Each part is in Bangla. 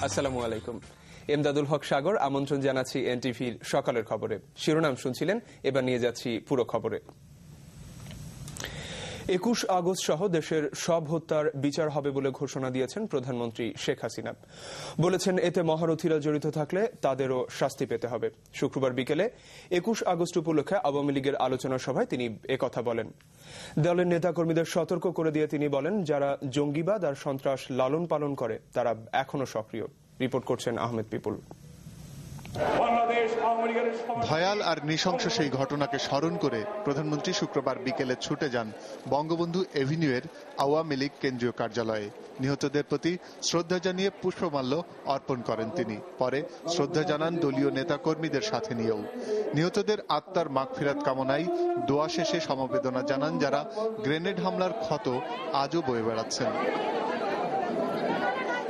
আসসালামু আলাইকুম। এমদাদুল হক সাগর আমন্ত্রণ জানাচ্ছি এনটিভির সকালের খবরে। শিরোনাম শুনছিলেন, এবার নিয়ে যাচ্ছি পুরো খবরে। ২১ আগস্ট সহ দেশের সব হত্যার বিচার হবে বলে ঘোষণা দিয়েছেন প্রধানমন্ত্রী শেখ হাসিনা। বলেছেন, এতে মহারথীরা জড়িত থাকলে তাদেরও শাস্তি পেতে হবে। শুক্রবার বিকেলে ২১ আগস্ট উপলক্ষে আওয়ামী লীগের আলোচনা সভায় তিনি একথা বলেন। দলের নেতাকর্মীদের সতর্ক করে দিয়ে তিনি বলেন, যারা জঙ্গিবাদ আর সন্ত্রাস লালন পালন করে তারা এখনো সক্রিয়। রিপোর্ট করছেন আহমেদ পিপুল। ভয়াল আর নৃশংস সেই ঘটনাকে স্মরণ করে প্রধানমন্ত্রী শুক্রবার বিকেলে ছুটে যান বঙ্গবন্ধু এভিনিউয়ের আওয়ামী লীগ কেন্দ্রীয় কার্যালয়ে। নিহতদের প্রতি শ্রদ্ধা জানিয়ে পুষ্পমাল্য অর্পণ করেন তিনি। পরে শ্রদ্ধা জানান দলীয় নেতাকর্মীদের সাথে নিয়েও। নিহতদের আত্মার মাগফিরাত কামনায় দোয়া শেষে সমবেদনা জানান যারা গ্রেনেড হামলার ক্ষত আজও বয়ে বেড়াচ্ছেন।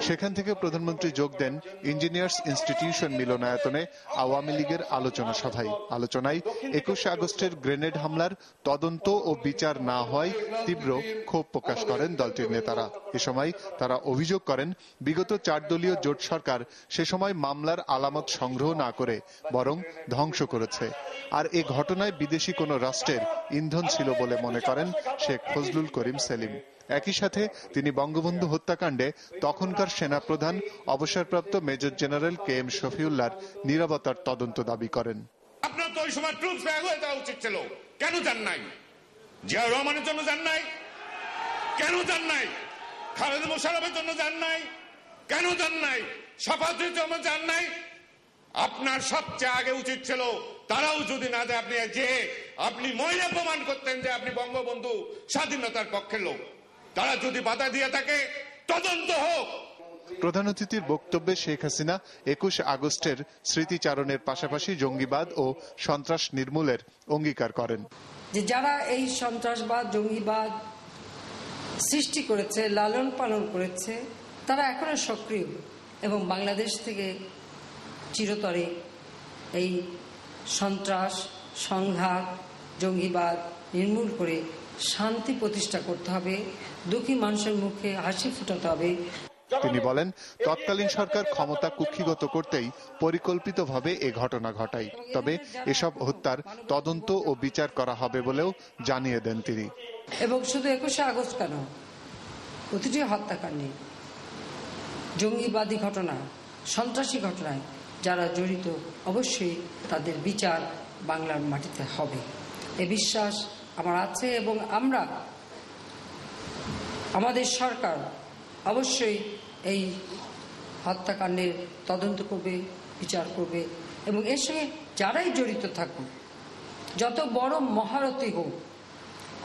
সেখান থেকে প্রধানমন্ত্রী যোগ দেন ইঞ্জিনিয়ার্স ইনস্টিটিউশন মিলনায়তনে আওয়ামী লীগের আলোচনা সভায়। আলোচনায় ২১ আগস্টের গ্রেনেড হামলার তদন্ত ও বিচার না হওয়ায় তীব্র ক্ষোভ প্রকাশ করেন দলটির নেতারা। এ সময় তারা অভিযোগ করেন, বিগত ৪ দলীয় জোট সরকার সে সময় মামলার আলামত সংগ্রহ না করে বরং ধ্বংস করেছে। আর এ ঘটনায় বিদেশি কোনো রাষ্ট্রের ইন্ধন ছিল বলে মনে করেন শেখ ফজলুল করিম সেলিম। একই সাথে তিনি বঙ্গবন্ধু হত্যাকাণ্ডে তখনকার সেনাপ্রধান অবসরপ্রাপ্ত মেজর জেনারেল কে এম শফিউল্লাহর নীরবতার তদন্ত দাবি করেন। আপনার তো ওই সময় ট্রুপস ব্যাগ হয়ে যাওয়া উচিত ছিল, কেন যান নাই? জিয়াউর রহমানের জন্য যান নাই, কেন যান নাই? খালেদা মোশাররফের জন্য যান নাই, কেন যান নাই? শফাতের জন্য যান নাই। আপনার সবচেয়ে আগে উচিত ছিল তারাও যদি না যায় আপনি মহিলা প্রমাণ করতেন যে আপনি বঙ্গবন্ধু স্বাধীনতার পক্ষের লোক। তারা যদি বাধা দিয়ে থাকে, তদন্ত হোক। প্রধান অতিথির বক্তব্যে শেখ হাসিনা ২১ আগস্টের স্মৃতিচারণের পাশাপাশি জঙ্গিবাদ ও সন্ত্রাস নির্মূলের অঙ্গীকার করেন। যে যারা এই সন্ত্রাসবাদ জঙ্গিবাদ সৃষ্টি করেছে, লালন পালন করেছে, তারা এখনো সক্রিয় এবং বাংলাদেশ থেকে চিরতরে এই সন্ত্রাস সংঘাত জঙ্গিবাদ নির্মূল করে শান্তি প্রতিষ্ঠা করতে হবে, দুঃখী মানুষের মুখে হাসি ফুটাতে হবে। তিনি বলেন, তৎকালীন সরকার ক্ষমতা কুক্ষিগত করতেই পরিকল্পিতভাবে এ ঘটনা ঘটায়। তবে এসব হত্যার তদন্ত ও বিচার করা হবে বলেও জানিয়ে দেন তিনি। এবং শুধু ২১ আগস্ট কেন, প্রতিটি হত্যাকাণ্ডে জঙ্গিবাদী ঘটনা সন্ত্রাসী ঘটনায় যারা জড়িত অবশ্যই তাদের বিচার বাংলার মাটিতে হবে, এ বিশ্বাস আমার আছে। এবং আমাদের সরকার অবশ্যই এই হত্যাকাণ্ডের তদন্ত করবে, বিচার করবে এবং এর সঙ্গে যারাই জড়িত থাকুক, যত বড় মহারথী হোক,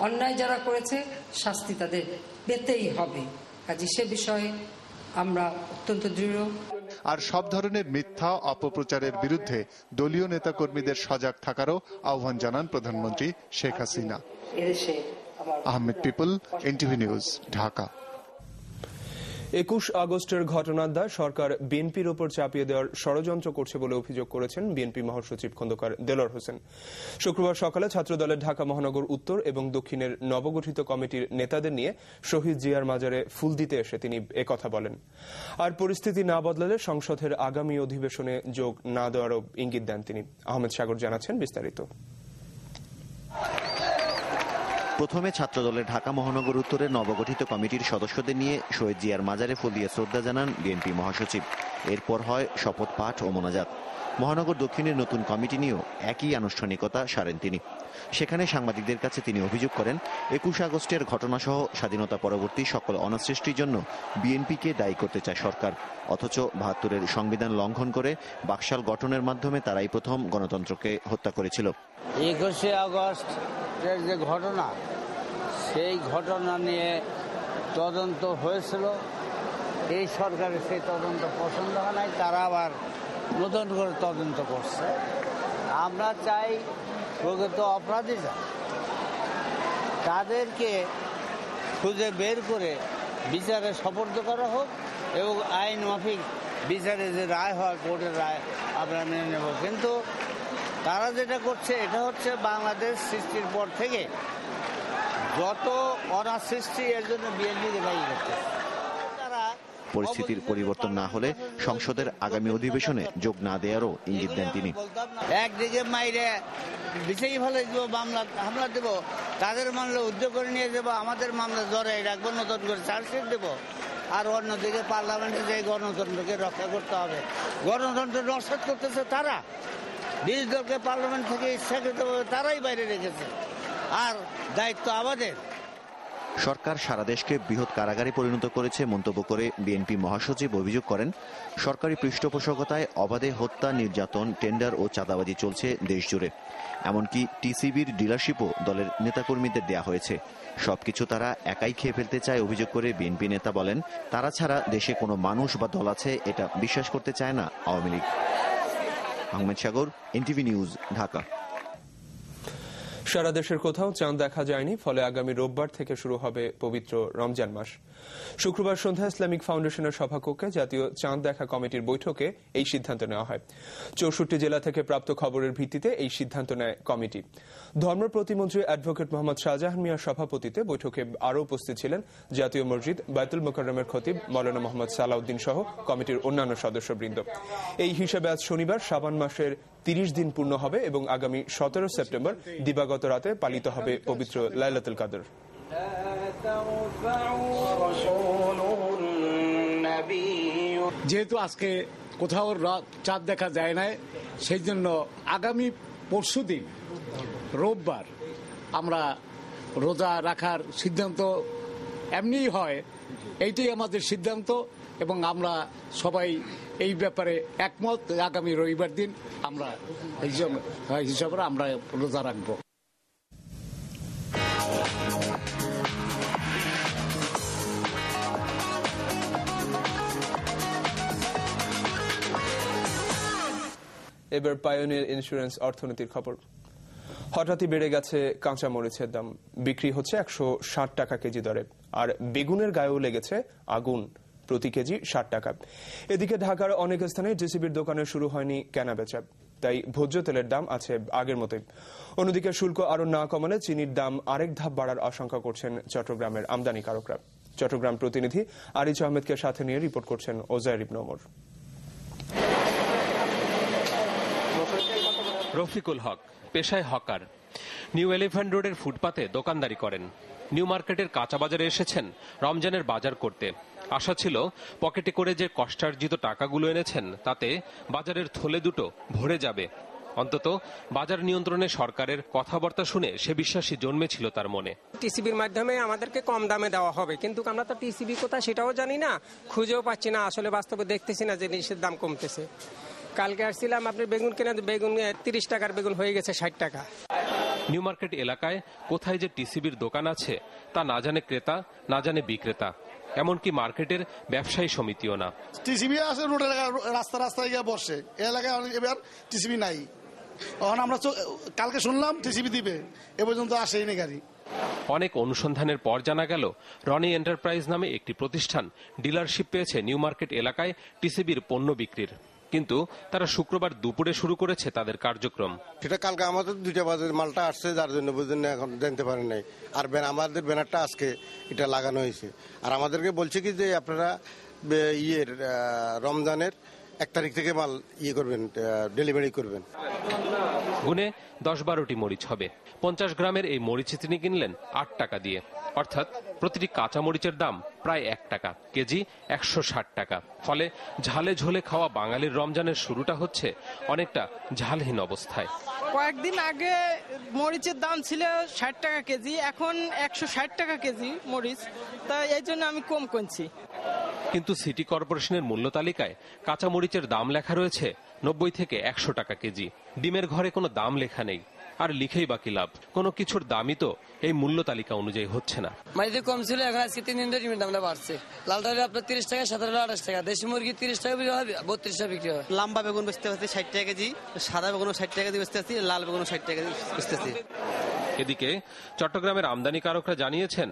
অন্যায় যারা করেছে শাস্তি তাদের পেতেই হবে। কাজে সে বিষয়ে আমরা অত্যন্ত দৃঢ়। আর সব ধরনের মিথ্যা অপপ্রচারের বিরুদ্ধে দলীয় নেতাকর্মীদের সজাগ থাকারও আহ্বান জানান প্রধানমন্ত্রী Sheikh Hasina. Ahmed people, NTV news, Dhaka. ২১ আগস্টের ঘটনার দায় সরকার বিএনপির ওপর চাপিয়ে দেওয়ার ষড়যন্ত্র করছে বলে অভিযোগ করেছেন বিএনপি মহাসচিব খন্দকার দেলোয়ার হোসেন। শুক্রবার সকালে ছাত্রদলের ঢাকা মহানগর উত্তর এবং দক্ষিণের নবগঠিত কমিটির নেতাদের নিয়ে শহীদ জিয়ার মাজারে ফুল দিতে এসে তিনি একথা বলেন। আর পরিস্থিতি না বদলালে সংসদের আগামী অধিবেশনে যোগ না দেওয়ারও ইঙ্গিত দেন তিনি। আহমেদ সাগর জানাচ্ছেন বিস্তারিত। প্রথমে ছাত্রদলের ঢাকা মহানগর উত্তরের নবগঠিত কমিটির সদস্যদের নিয়ে শহীদ জিয়ার মাজারে ফুল দিয়ে শ্রদ্ধা জানান বিএনপি মহাসচিব। এরপর হয় শপথ পাঠ ও মোনাজাত। মহানগর দক্ষিণের নতুন কমিটি নিয়েও একই আনুষ্ঠানিকতা সারেন তিনি। সেখানে সাংবাদিকদের কাছে তিনি অভিযোগ করেন, ২১ আগস্টের ঘটনাসহ স্বাধীনতা পরবর্তী সকল অনাসৃষ্টির জন্য বিএনপিকে দায়ী করতে চায় সরকার। অথচ ৭২-এর সংবিধান লঙ্ঘন করে বাকশাল গঠনের মাধ্যমে তারাই প্রথম গণতন্ত্রকে হত্যা করেছিল। ২১ আগস্টের যে ঘটনা, সেই ঘটনা নিয়ে তদন্ত হয়েছিল। এই সরকারের সেই তদন্ত পছন্দ হয় নাই, তারা আবার নতুন করে তদন্ত করছে। আমরা চাই প্রকৃত অপরাধী তাদেরকে খুঁজে বের করে বিচারে সোপর্দ করা হোক এবং আইন মাফিক বিচারে যে রায় হয়, কোর্টের রায় আমরা মেনে নেব। কিন্তু তারা যেটা করছে, এটা হচ্ছে বাংলাদেশ সৃষ্টির পর থেকে যত অনাসৃষ্টি, এর জন্য বিএনপিকে দায়ী করছে। তারা পরিস্থিতির পরিবর্তন না হলে সংসদের আগামী অধিবেশনে যোগ না দেওয়ারও ইঙ্গিত দেন তিনি। একদিকে মাইরে বিশেষ ফলে মামলা হামলা দেব, তাদের মামলা উদ্যোগ করে নিয়ে যাবো, আমাদের মামলা জড়ে রাখবো, নতুন করে চার্জশিট দেবো। আর অন্যদিকে পার্লামেন্টে যে গণতন্ত্রকে রক্ষা করতে হবে, গণতন্ত্র নস্বাত করতেছে তারা। 20 দলকে পার্লামেন্ট থেকে ইচ্ছাকৃতভাবে তারাই বাইরে রেখেছে, আর দায়িত্ব আমাদের। সরকার সারা দেশকে বৃহৎ কারাগারে পরিণত করেছে মন্তব্য করে বিএনপি মহাসচিব অভিযোগ করেন, সরকারি পৃষ্ঠপোষকতায় অবাধে হত্যা, নির্যাতন, টেন্ডার ও চাঁদাবাজি চলছে দেশজুড়ে। এমনকি টিসিবির ডিলারশিপও দলের নেতাকর্মীদের দেয়া হয়েছে। সবকিছু তারা একাই খেয়ে ফেলতে চায় অভিযোগ করে বিএনপি নেতা বলেন, তারা ছাড়া দেশে কোনো মানুষ বা দল আছে এটা বিশ্বাস করতে চায় না আওয়ামী লীগ। আহমেদ সাগর, এনটিভি নিউজ, ঢাকা। সারা দেশের কোথাও চাঁদ দেখা যায়নি, ফলে আগামী রোববার থেকে শুরু হবে পবিত্র রমজান মাস। শুক্রবার সন্ধ্যায় ইসলামিক ফাউন্ডেশনের সভাকক্ষে জাতীয় চাঁদ দেখা কমিটির বৈঠকে এই সিদ্ধান্ত নেওয়া হয়। 64 জেলা থেকে প্রাপ্ত খবরের ভিত্তিতে এই সিদ্ধান্ত নেয় কমিটি। ধর্ম প্রতিমন্ত্রী অ্যাডভোকেট মোহাম্মদ শাহজাহান মিয়ার সভাপতিত্বে বৈঠকে আরও উপস্থিত ছিলেন জাতীয় মসজিদ বায়তুল মোকাররমের খতিব মাওলানা মোহাম্মদ সালাউদ্দিন সহ কমিটির অন্যান্য সদস্যবৃন্দ। এই হিসেবে আজ শনিবার শাবান মাসের 30 দিন পূর্ণ হবে এবং আগামী 17 সেপ্টেম্বর দিবাগত রাতে পালিত হবে পবিত্র লাইলাতুল কদর। যেহেতু আজকে কোথাও চাঁদ দেখা যায় না, সেই জন্য আগামী পরশুদিন রোববার আমরা রোজা রাখার সিদ্ধান্ত এমনিই হয়, এইটাই আমাদের সিদ্ধান্ত এবং আমরা সবাই এই ব্যাপারে একমত। আগামী রবিবার দিন আমরা হিসাবে আমরা রোজা রাখবো। এবার পায়োনিয়ার ইন্স্যুরেন্স অর্থনীতির খবর। হঠাৎই বেড়ে গেছে কাঁচা মরিচের দাম, বিক্রি হচ্ছে 160 টাকা কেজি দরে, আর বেগুনের গায়েও লেগেছে আগুন, প্রতি কেজি 60 টাকা। এদিকে ঢাকার অনেক স্থানে টিসিবির দোকানে শুরু হয়নি কেনা বেচা, তাই ভোজ্য তেলের দাম আছে আগের মতোই। অন্যদিকে শুল্ক আরো না কমালে চিনির দাম আরেক ধাপ বাড়ার আশঙ্কা করছেন চট্টগ্রামের আমদানিকারকরা। চট্টগ্রাম প্রতিনিধি আরিজ আহমেদকে সাথে নিয়ে রিপোর্ট করছেন ওজায়ের ইবনে ওমর। রফিকুল হক পেশায় হকার, নিউ এলিফ্যান্ট রোডের ফুটপাতে দোকানদারি করেন। নিউ মার্কেটের কাঁচা বাজারে এসেছেন রমজানের বাজার করতে। আশা ছিল পকেটে করে যে কষ্টার্জিত টাকাগুলো এনেছেন তাতে বাজারের থলে দুটো ভরে যাবে। অন্তত বাজার নিয়ন্ত্রণে সরকারের কথাবার্তা শুনে সে বিশ্বাসই জন্মেছিল তার মনে। টিসিবির মাধ্যমে আমাদেরকে কম দামে দেওয়া হবে, কিন্তু আমরা তো টিসিবি কোথায় সেটাও জানি না, খুঁজেও পাচ্ছি না। আসলে বাস্তবে দেখতেছি না যে জিনিসের দাম কমতেছে। কালকে আসছিলাম আপনার বেগুন কেনা, বেগুন 30 টাকার বেগুন হয়ে গেছে 60 টাকা। নিউ মার্কেট এলাকায় কোথায় যে টিসিবির দোকান আছে তা না জানে ক্রেতা, না জানে বিক্রেতা, এমনকি মার্কেটের ব্যবসায়ী সমিতিও না। টিসিবি আছে রোড এলাকা, রাস্তায় গিয়ে বসে, এই এলাকায় এবার টিসিবি নাই। এখন আমরা কালকে শুনলাম টিসিবি দিবে, এ পর্যন্ত আসেনি গাড়ি। অনেক অনুসন্ধানের পর জানা গেল রনি এন্টারপ্রাইজ নামে একটি প্রতিষ্ঠান ডিলারশিপ পেয়েছে নিউ মার্কেট এলাকায় টিসিবির পণ্য বিক্রির, কিন্তু তারা শুক্রবার দুপুরে শুরু করেছে তাদের কার্যক্রম। সেটা কালকে আমাদের 2টা বাজে মালটা আসছে, যার জন্য বুঝলেন এখন জানতে পারেন নাই। আর আমাদের ব্যানারটা আজকে এটা লাগানো হয়েছে, আর আমাদেরকে বলছে কি যে আপনারা রমজানের 1 তারিখ থেকে মাল করবেন, ডেলিভারি করবেন। গুনে 10-12টি মরিচ হবে। 50 গ্রামের এই মরিচ তিনি কিনলেন 8 টাকা দিয়ে, অর্থাৎ প্রতিটি কাঁচা মরিচের দাম প্রায় 1 টাকা, কেজি 160 টাকা। ফলে ঝালে ঝোলে খাওয়া বাঙালির রমজানের শুরুটা হচ্ছে অনেকটা ঝালহীন অবস্থায়। কয়েকদিন আগে মরিচের দাম ছিল 60 টাকা কেজি, এখন 160 টাকা কেজি মরিচ, তাই এই জন্য আমি কম কিনছি। কিন্তু সিটি কর্পোরেশনের মূল্য তালিকায় কাঁচা মরিচের দাম লেখা রয়েছে 90 থেকে 100 টাকা কেজি। ডিমের ঘরে কোনো দাম লেখা নেই, আর লিখেই বাকি লাভ, কোনো কিছুর দামই তো এই মূল্য তালিকা অনুযায়ী হচ্ছে না। মাঝে কম ছিল, এখন আজকে 3 দিন ধরে ডিমের দামটা বাড়ছে। লালটা আপনার 30 টাকা, 17 28 টাকা, দেশি মুরগি 30 টাকা বিক্রি হয়, 32 টাকা বিক্রি হয়। লম্বা বেগুন বেচতে হচ্ছে 60 টাকা কেজি, সাদা বেগুন 60 টাকা দিয়ে বেচতে হচ্ছে, লাল বেগুন 60 টাকা দিয়ে বেচতেছি। এদিকে চট্টগ্রামের আমদানিকারকরা জানিয়েছেন